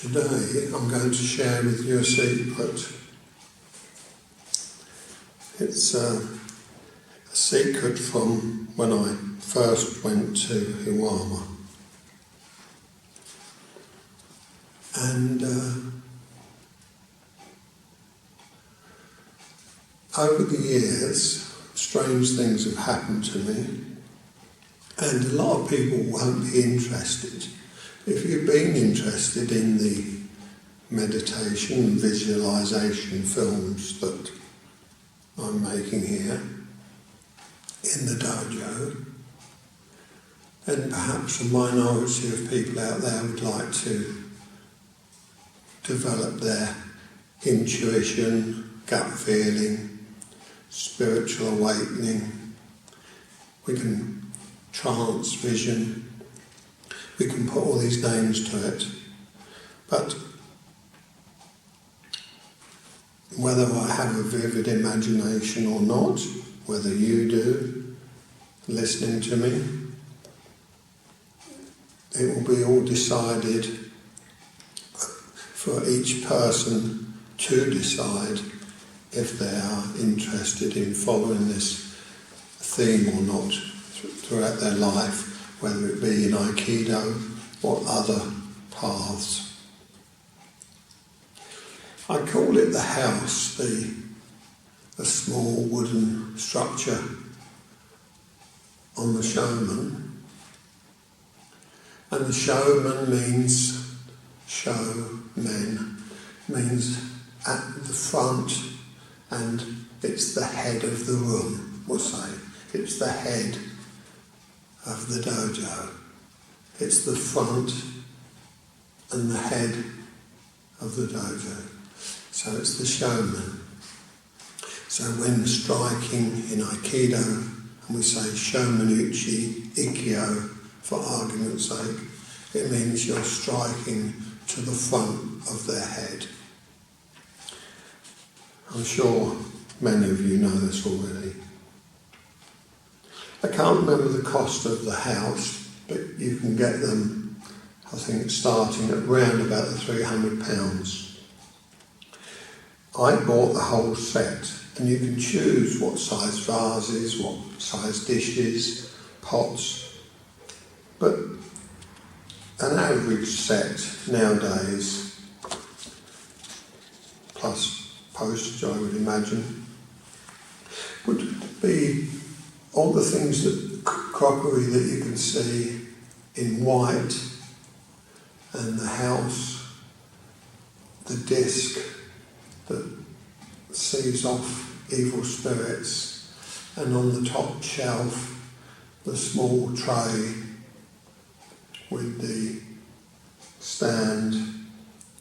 Today I'm going to share with you a secret. It's a secret from when I first went to Iwama. And over the years, strange things have happened to me, and a lot of people won't be interested. If you've been interested in the meditation and visualization films that I'm making here in the dojo, then perhaps a minority of people out there would like to develop their intuition, gut feeling, spiritual awakening. We can trance vision. We can put all these names to it. But whether I have a vivid imagination or not, whether you do, listening to me, it will be all decided for each person to decide if they are interested in following this theme or not throughout their life, whether it be in Aikido or other paths. I call it the house, the small wooden structure on the showman. And the showman means showmen, means at the front, and it's the head of the room, we'll say. It's the head of the dojo. It's the front and the head of the dojo. So it's the showman. So when striking in Aikido, and we say shomanuchi ikkyo for argument's sake, it means you're striking to the front of their head. I'm sure many of you know this already. I can't remember the cost of the house, but you can get them, I think, starting at round about the £300. I bought the whole set, and you can choose what size vases, what size dishes, pots, but an average set nowadays, plus postage I would imagine, would be all the things that crockery that you can see in white, and the house, the disc that sees off evil spirits, and on the top shelf the small tray with the stand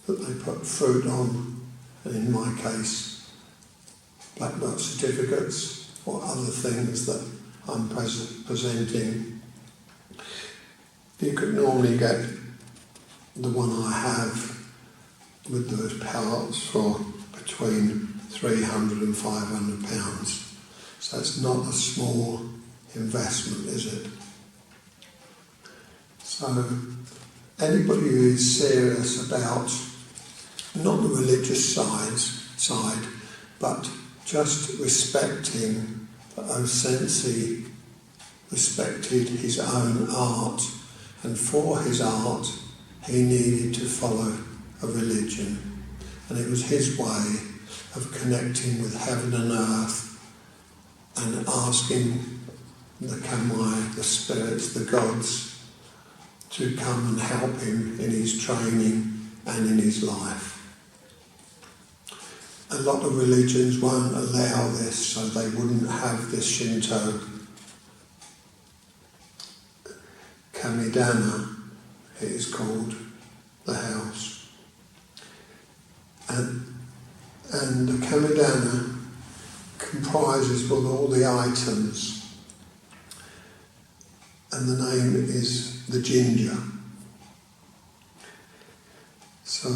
that they put fruit on, and in my case black belt certificates or other things that I'm presenting. You could normally get the one I have with those parts for between £300 and £500. So it's not a small investment, is it? So anybody who is serious about not the religious side, but just respecting that O-Sensei respected his own art, and for his art he needed to follow a religion, and it was his way of connecting with heaven and earth and asking the Kamai, the spirits, the gods, to come and help him in his training and in his life. A lot of religions won't allow this, so they wouldn't have this Shinto Kamidana, it is called, the house. And the Kamidana comprises with all the items, and the name is the Jinja. So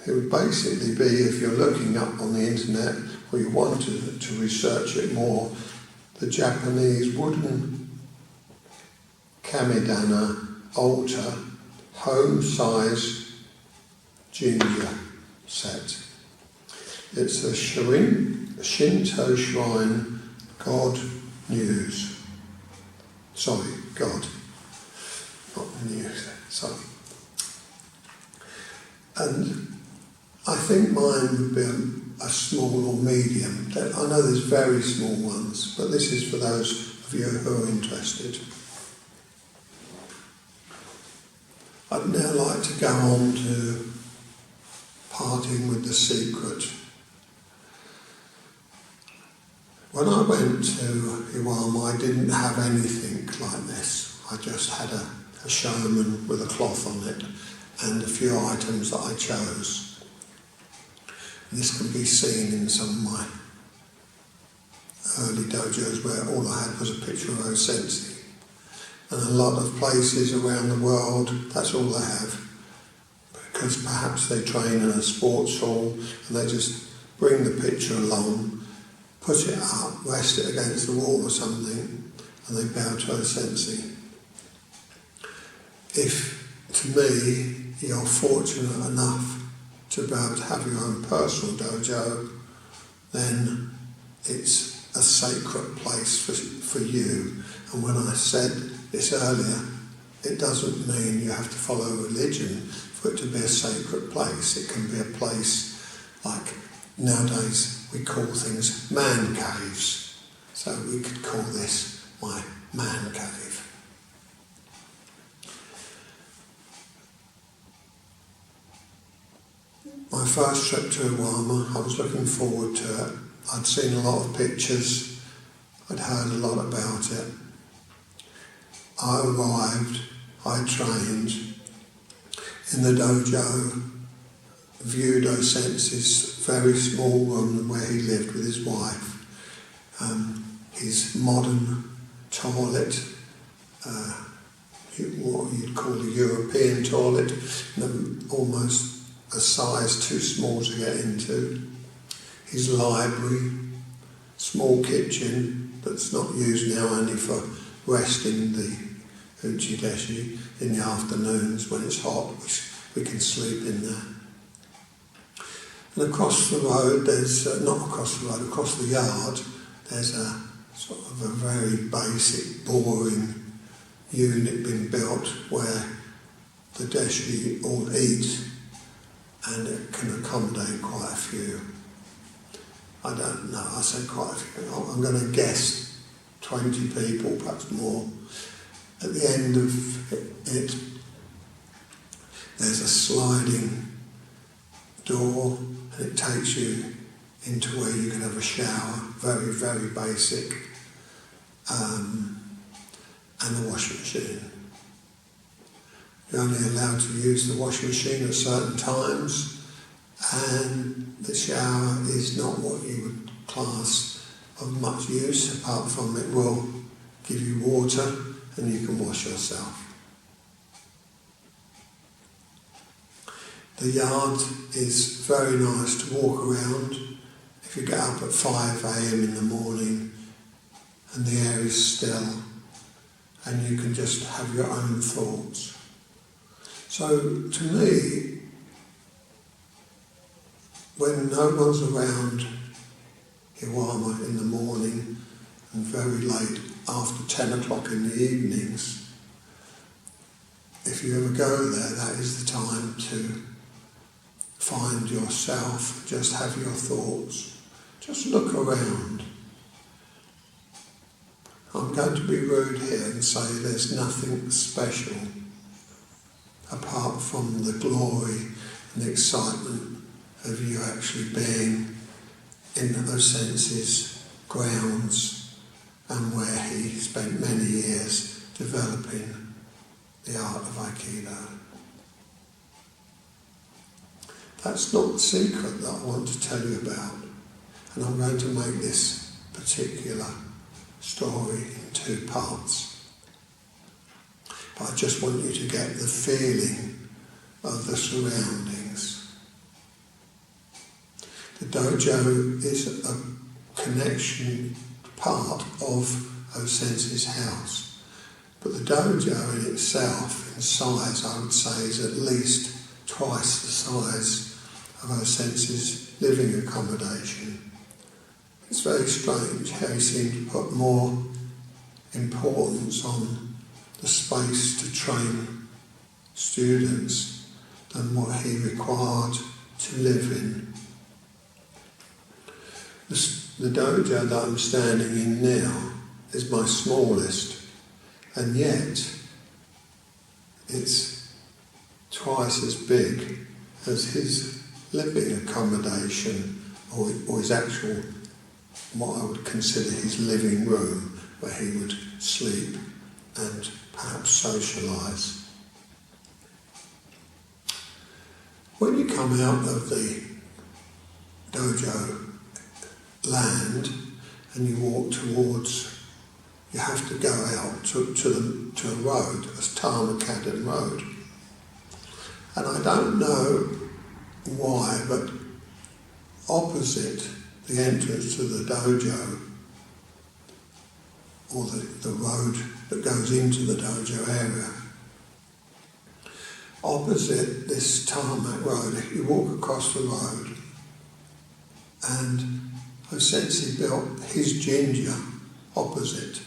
it would basically be, if you're looking up on the internet or you wanted to research it more, the Japanese wooden Kamidana altar home-size Jinja set. It's a Shinto shrine God news. Sorry, God. Not news, sorry. And I think mine would be a small or medium. I know there's very small ones, but this is for those of you who are interested. I'd now like to go on to parting with the secret. When I went to Iwama, I didn't have anything like this. I just had a showman with a cloth on it and a few items that I chose. And this can be seen in some of my early dojos where all I had was a picture of O-Sensei. And a lot of places around the world, that's all they have. Because perhaps they train in a sports hall and they just bring the picture along, put it up, rest it against the wall or something, and they bow to O-Sensei. If, to me, you're fortunate enough to be able to have your own personal dojo, then it's a sacred place for you. And when I said this earlier, it doesn't mean you have to follow religion for it to be a sacred place. It can be a place like nowadays we call things man caves. So we could call this my man cave. My first trip to Iwama, I was looking forward to it. I'd seen a lot of pictures, I'd heard a lot about it. I arrived, I trained in the dojo, viewed O-Sensei's very small room where he lived with his wife, his modern toilet, what you'd call a European toilet, almost a size too small to get into, his library, small kitchen that's not used now only for resting the uchi-deshi in the afternoons when it's hot, we can sleep in there. And across the road, across the yard, there's a sort of a very basic, boring unit been built where the deshi all eat, and it can accommodate quite a few. I don't know, I say quite a few. I'm going to guess 20 people, perhaps more. At the end of it, there's a sliding door, and it takes you into where you can have a shower, very, very basic, and a washing machine. You're only allowed to use the washing machine at certain times, and the shower is not what you would class of much use, apart from it will give you water and you can wash yourself. The yard is very nice to walk around. If you get up at 5 a.m. in the morning and the air is still, and you can just have your own thoughts. So to me, when no one's around Iwama in the morning and very late after 10 o'clock in the evenings, if you ever go there, that is the time to find yourself, just have your thoughts, just look around. I'm going to be rude here and say there's nothing special apart from the glory and the excitement of you actually being in O-Sensei's grounds and where he spent many years developing the art of Aikido. That's not the secret that I want to tell you about, and I'm going to make this particular story in 2 parts. But I just want you to get the feeling of the surroundings. The dojo is a connection part of O-Sensei's house. But the dojo in itself, in size, I would say is at least twice the size of O-Sensei's living accommodation. It's very strange how he seemed to put more importance on the space to train students than what he required to live in. The dojo that I'm standing in now is my smallest, and yet it's twice as big as his living accommodation, or his actual, what I would consider his living room, where he would sleep and perhaps socialise. When you come out of the dojo land and you walk towards, you have to go out to a road, a tarmac-cadded road. And I don't know why, but opposite the entrance to the dojo, or the road that goes into the dojo area, opposite this tarmac road, you walk across the road, and O-Sensei built his Jinja opposite.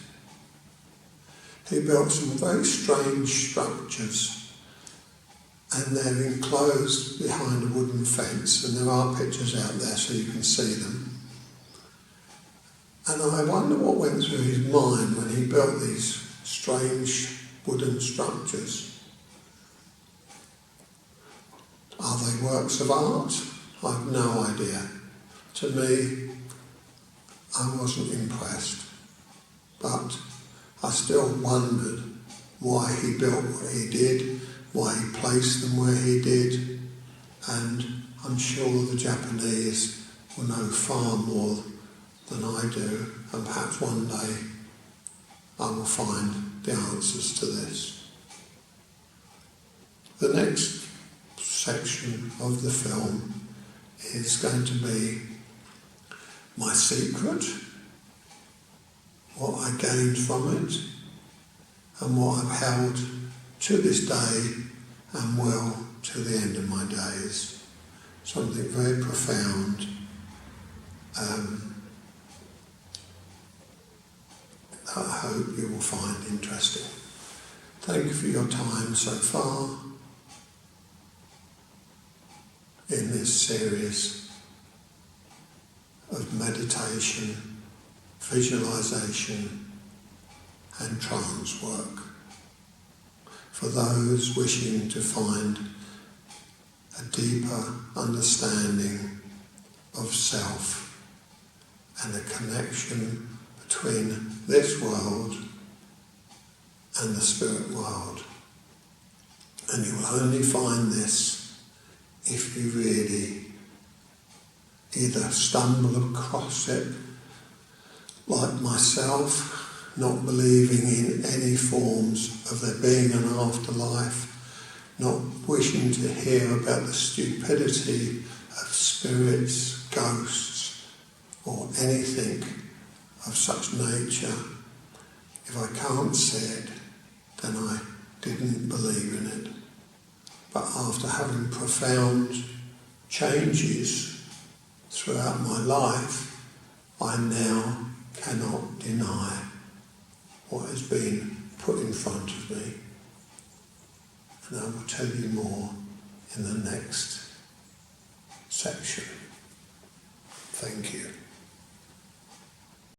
He built some very strange structures, and they're enclosed behind a wooden fence, and there are pictures out there so you can see them. And I wonder what went through his mind when he built these strange wooden structures. Are they works of art? I've no idea. To me, I wasn't impressed. But I still wondered why he built what he did, why he placed them where he did, and I'm sure the Japanese will know far more than I do, and perhaps one day I will find the answers to this. The next section of the film is going to be my secret, what I gained from it, and what I've held to this day and will to the end of my days. Something very profound, that I hope you will find interesting. Thank you for your time so far in this series of meditation, visualization and trance work for those wishing to find a deeper understanding of self and a connection between this world and the spirit world. And you will only find this if you really either stumble across it, like myself, not believing in any forms of there being an afterlife, not wishing to hear about the stupidity of spirits, ghosts, or anything of such nature. If I can't see it, then I didn't believe in it. But after having profound changes throughout my life, I now cannot deny what has been put in front of me. And I will tell you more in the next section. Thank you.